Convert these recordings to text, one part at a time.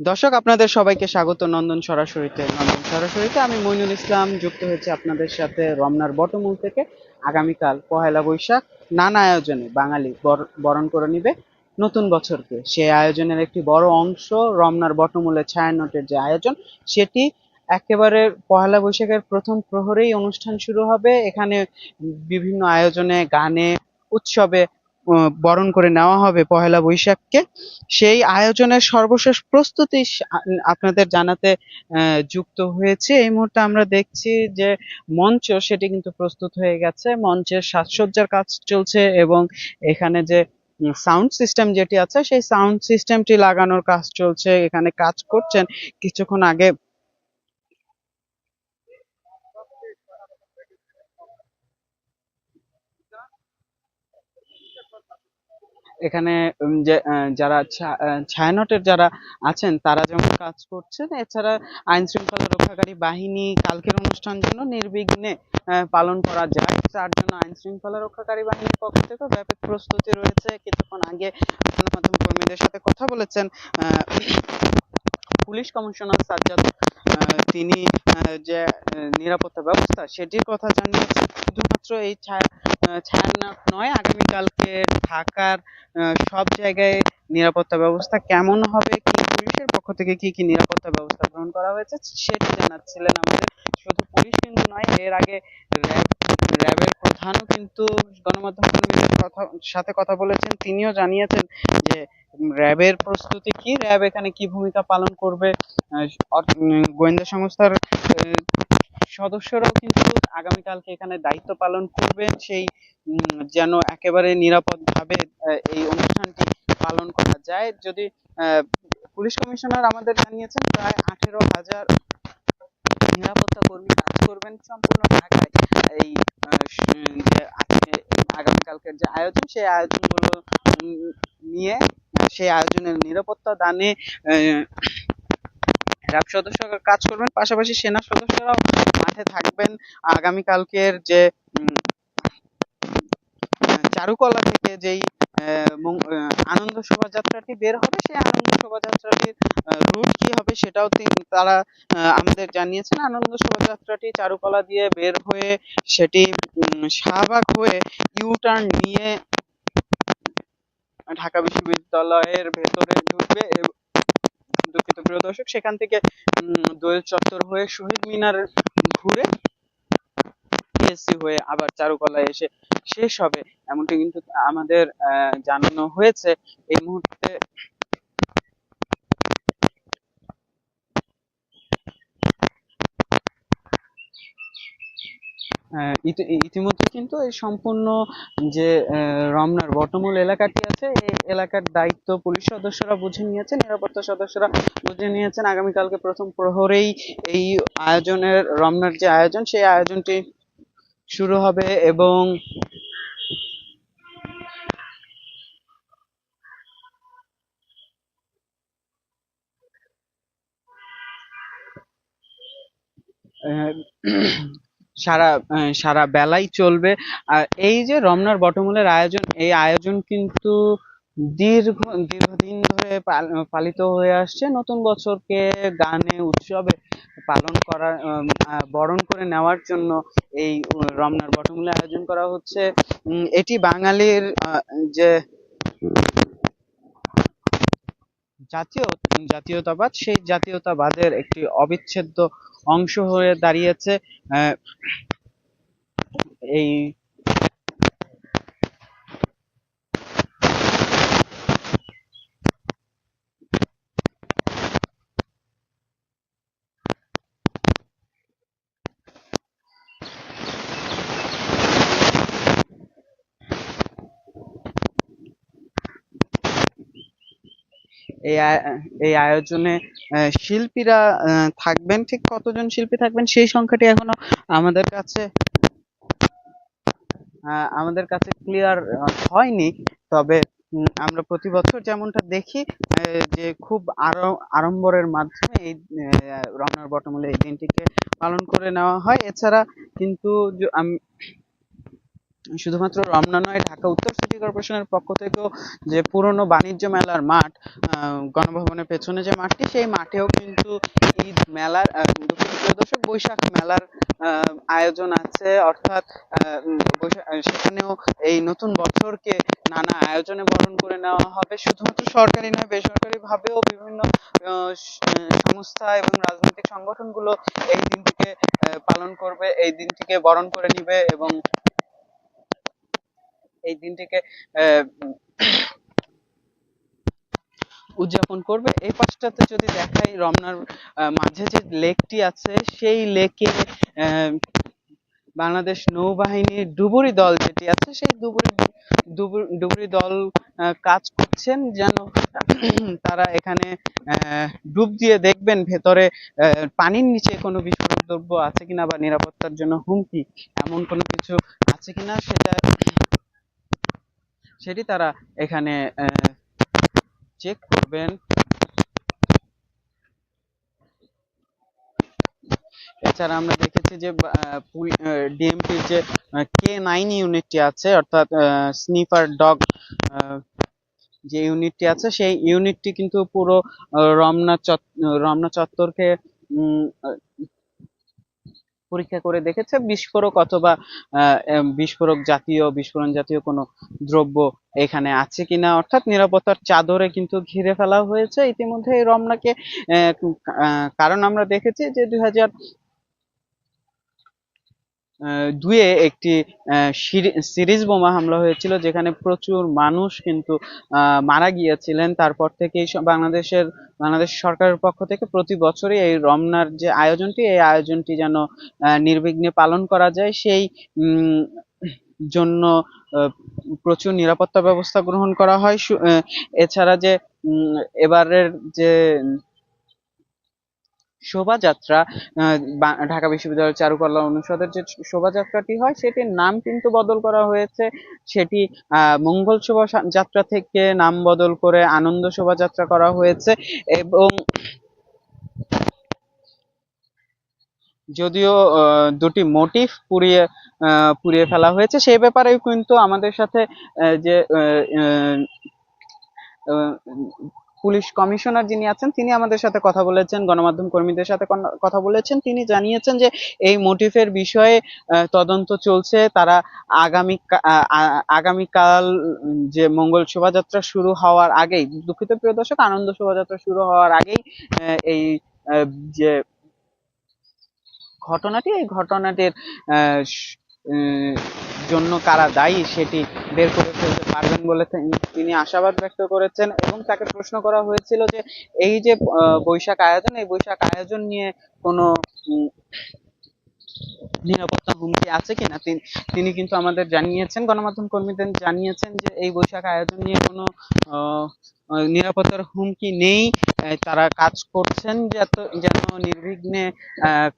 দর্শক, আপনাদের সবাইকে স্বাগত নন্দন সরাসরিতে আমি মইনুল ইসলাম যুক্ত হয়েছে আপনাদের সাথে রমনার বটমূল থেকে। আগামীকাল পহেলা বৈশাখ, নানা আয়োজনে বাঙালি বরণ করে নিবে নতুন বছরকে। সেই আয়োজনের একটি বড় অংশ রমনার বটমূলে ছায়ানটের যে আয়োজন, সেটি একেবারে পহেলা বৈশাখের প্রথম প্রহরেই অনুষ্ঠান শুরু হবে। এখানে বিভিন্ন আয়োজনে, গানে, উৎসবে বরণ করে নেওয়া হবে পহেলা বৈশাখকে। সেই আয়োজনের সর্বশেষ প্রস্তুতি আপনাদের জানাতে যুক্ত হয়েছে। এই মুহূর্তে আমরা দেখছি যে মঞ্চ সেটি কিন্তু প্রস্তুত হয়ে গেছে, মঞ্চের সাজসজ্জার কাজ চলছে এবং এখানে যে সাউন্ড সিস্টেম যেটি আছে সেই সাউন্ড সিস্টেমটি লাগানোর কাজ চলছে। এখানে কাজ করছেন কিছুক্ষণ আগে এখানে যে যারা ছায়ানটের যারা আছেন তারা যেমন কাজ করছেন, এছাড়া আইন শৃঙ্খলা রক্ষাকারী বাহিনী কালকের অনুষ্ঠান যেন নির্বিঘ্নে পালন করা যায় তার জন্য আইন শৃঙ্খলা রক্ষাকারী বাহিনীর পক্ষ থেকে ব্যাপক প্রস্তুতি রয়েছে। কিছুক্ষণ আগে গণমাধ্যম কর্মীদের সাথে কথা বলেছেন পুলিশ কমিশনার সাজ্জাদ। তিনি যে নিরাপত্তা ব্যবস্থা সেটির কথা জানিয়েছেন। শুধুমাত্র এই ছায়ানট নয়, আগামীকালকে ঢাকার সব জায়গায় নিরাপত্তা ব্যবস্থা কেমন হবে, কি পুলিশের পক্ষ থেকে কি কি নিরাপত্তা ব্যবস্থা গ্রহণ করা হয়েছে সেটি জানাচ্ছিলেন আমাদের। শুধু পুলিশ কিন্তু নয়, এর আগে র্যাবের প্রধানও কিন্তু গণমাধ্যম কর্মীদের সাথে কথা বলেছেন। তিনিও জানিয়েছেন যে র্যাবের প্রস্তুতি কি, র্যাব এখানে কি ভূমিকা পালন করবে। গোয়েন্দা সংস্থার সদস্যরাও কিন্তু আগামীকালকে এখানে দায়িত্ব পালন করবেন, সেই যেন একেবারে নিরাপদভাবে এই অনুষ্ঠানটি পালন করা যায়। যদি পুলিশ কমিশনার আমাদের জানিয়েছেন প্রায় 18,000 নিরাপত্তা কর্মী কাজ করবেন সম্পূর্ণ ঢাকায় এই আজকে আগামীকালকের যে আয়োজন সেই আয়োজনগুলো নিয়ে। সেই আয়োজনের নিরাপত্তা দানে র্যাব সদস্যরা কাজ করবেন, পাশাপাশি সেনা সদস্যরাও মাঠে থাকবেন। আগামীকালকের যে চারুকলা থেকে যেই আনন্দ শোভাযাত্রাটি বের হবে, সেই আনন্দ শোভাযাত্রাটির রুট কি হবে সেটাও তারা আমাদের জানিয়েছেন। আনন্দ শোভাযাত্রাটি চারুকলা দিয়ে বের হয়ে সেটি শাহবাগ হয়ে ইউটার্ন নিয়ে ঢাকা বিশ্ববিদ্যালয়ের ভেতরে ঢুকবে। দুঃখিত প্রিয় দর্শক, সেখান থেকে দোয়েল চত্বর হয়ে শহীদ মিনার ঘুরে টিএসসি হয়ে আবার চারুকলায় এসে শেষ হবে, এমনটি কিন্তু আমাদের জানানো হয়েছে। এই মুহূর্তে ইতিমধ্যে কিন্তু এই সম্পূর্ণ যে রমনার বটমূল এলাকাটি আছে, এই এলাকার দায়িত্ব পুলিশ সদস্যরা বুঝে নিয়েছেন, নিরাপত্তা সদস্যরা বুঝে নিয়েছেন। আগামীকালকে প্রথম প্রহরেই এই আয়োজনের, রমনার যে আয়োজন সেই আয়োজনটি শুরু হবে এবং সারা সারা বেলাই চলবে। আর এই যে রমনার বটমূলের আয়োজন, এই আয়োজন কিন্তু দীর্ঘদিন ধরে পালিত হয়ে আসছে। নতুন বছরকে গানে উৎসবে পালন করার বরণ করে নেওয়ার জন্য এই রমনার বটমূলে আয়োজন করা হচ্ছে। এটি বাঙালির যে জাতীয় জাতীয়তাবাদ, সেই জাতীয়তাবাদের একটি অবিচ্ছেদ্য অংশ হয়ে দাঁড়িয়েছে এই এই আয়োজনে শিল্পীরা থাকবেন। ঠিক কতজন শিল্পী থাকবেন সেই সংখ্যাটি এখনো আমাদের কাছে ক্লিয়ার হয়নি। তবে আমরা প্রতি বছর যেমনটা দেখি যে খুব আড়ম্বরের মাধ্যমে এই রমনার বটমূলে এই দিনটিকে পালন করে নেওয়া হয়। এছাড়া কিন্তু শুধুমাত্র রমনা নয়, ঢাকা উত্তর সিটি কর্পোরেশনের পক্ষ থেকেও যে পুরনো বাণিজ্য মেলার মাঠ, গণভবনের পেছনে যে মাঠটি, সেই মাঠেও কিন্তু ঈদ মেলার দুঃখিত দর্শক, বৈশাখ মেলার আয়োজন আছে। অর্থাৎ সেখানেও এই নতুন বছরকে নানা আয়োজনে বরণ করে নেওয়া হবে। শুধুমাত্র সরকারি নয়, বেসরকারি ভাবেও বিভিন্ন সংস্থা এবং রাজনৈতিক সংগঠনগুলো এই দিনটিকে পালন করবে, এই দিনটিকে বরণ করে নিবে এবং এই দিনটিকে উদযাপন করবে। এই পাশটাতে যদি দেখাই, রমনার মাঝে যে লেকটি আছে, সেই লেকে বাংলাদেশ নৌবাহিনীর ডুবুরি দল যেটি আছে, সেই ডুবুরি দল কাজ করছেন, যেন তারা এখানে ডুব দিয়ে দেখবেন ভেতরে পানির নিচে কোনো বিস্ফোরক দ্রব্য আছে কিনা বা নিরাপত্তার জন্য হুমকি এমন কোনো কিছু আছে কিনা সেটি তারা এখানে চেক করবেন। এছাড়া আমরা দেখেছি যে ডিএমপির যে K9 ইউনিটটি আছে, অর্থাৎ স্নিফার ডগ যে ইউনিটটি আছে, সেই ইউনিটটি কিন্তু পুরো রমনা চত্বরকে পরীক্ষা করে দেখেছে বিস্ফোরক অথবা বিস্ফোরণ জাতীয় কোনো দ্রব্য এখানে আছে কিনা। অর্থাৎ নিরাপত্তার চাদরে কিন্তু ঘিরে ফেলা হয়েছে ইতিমধ্যে এই রমনাকে। কারণ আমরা দেখেছি যে 2002-এ একটি সিরিজ বোমা হামলা হয়েছিল, যেখানে প্রচুর মানুষ কিন্তু মারা গিয়েছিলেন। তারপর থেকেই বাংলাদেশ সরকারের পক্ষ থেকে প্রতি বছরই এই রমনার যে আয়োজনটি, এই আয়োজনটি যেন নির্বিঘ্নে পালন করা যায়, সেই জন্য প্রচুর নিরাপত্তা ব্যবস্থা গ্রহণ করা হয়। এছাড়া যে এবারের যে শোভাযাত্রা, ঢাকা বিশ্ববিদ্যালয়ের চারুকলা অনুষদের যে শোভাযাত্রাটি হয়, সেটির নাম কিন্তু বদল করা হয়েছে। সেটি মঙ্গল শোভাযাত্রা থেকে নাম বদল করে আনন্দ শোভাযাত্রা করা হয়েছে। এবং যদিও দুটি মোটিভ পুড়িয়ে ফেলা হয়েছে, সেই ব্যাপারেও কিন্তু আমাদের সাথে যে পুলিশ কমিশনার যিনি আছেন, তিনি আমাদের সাথে কথা বলেছেন, গণমাধ্যম কর্মীদের সাথে কথা বলেছেন। তিনি জানিয়েছেন যে এই মোটিভের বিষয়ে তদন্ত চলছে। তারা আগামীকাল যে মঙ্গল শোভাযাত্রা শুরু হওয়ার আগেই, দুঃখিত প্রিয় দর্শক, আনন্দ শোভাযাত্রা শুরু হওয়ার আগেই এই যে এই ঘটনাটির জন্য কারা দায়ী সেটি বের করে ফেলতে পারবেন বলে তিনি আশাবাদ ব্যক্ত করেছেন। এবং তাকে প্রশ্ন করা হয়েছিল যে এই যে বৈশাখ আয়োজন নিয়ে কোনো নিরাপত্তা হুমকি আছে কিনা, তিনি কিন্তু আমাদের জানিয়েছেন, গণমাধ্যম কর্মীদের জানিয়েছেন যে এই বৈশাখ আয়োজন নিয়ে কোনো নিরাপত্তার হুমকি নেই। তারা কাজ করছেন যেন নির্বিঘ্নে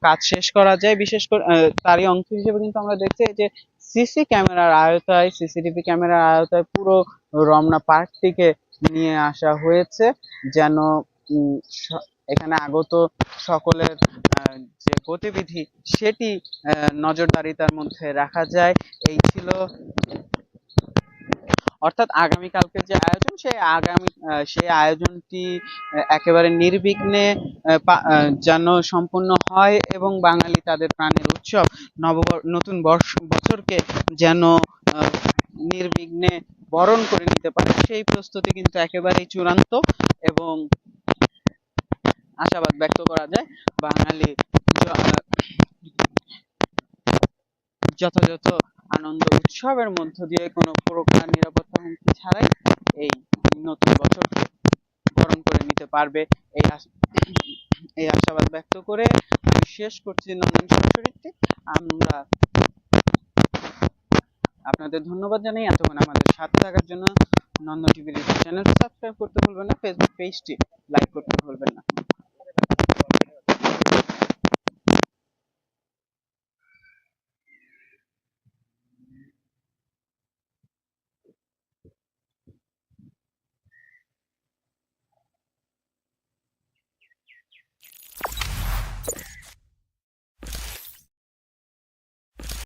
কাজ শেষ করা যায়। বিশেষ করে তারই অংশ হিসেবে কিন্তু আমরা দেখছি যে সিসিটিভি ক্যামেরার আওতায় পুরো রমনা পার্কটিকে নিয়ে আসা হয়েছে, যেন এখানে আগত সকলের যে গতিবিধি সেটি নজরদারিতার মধ্যে রাখা যায়। এই ছিল অর্থাৎ আগামীকালকে যে আয়োজন, সেই আয়োজনটি একেবারে নির্বিঘ্নে যেন সম্পূর্ণ হয় এবং বাঙালি তাদের প্রাণের উৎসব নতুন বছরকে যেন নির্বিঘ্নে বরণ করে নিতে পারে, সেই প্রস্তুতি কিন্তু একেবারেই চূড়ান্ত। এবং আশাবাদ ব্যক্ত করা যায় বাঙালি যথাযথ আনন্দ উৎসবের মধ্য দিয়ে কোনো প্রকার নিরাপত্তা হুমকি ছাড়াই এই নতুন বছরকে বরণ করে নিতে পারবে। এই আশাবাদ ব্যক্ত করে আমি শেষ করছি নন্দন সরাসরিটি। আমরা আপনাদের ধন্যবাদ জানাই এতক্ষণ আমাদের সাথে থাকার জন্য। নন্দন টিভির চ্যানেল সাবস্ক্রাইব করতে ভুলবেন না, ফেসবুক পেজটি লাইক করতে ভুলবেন না।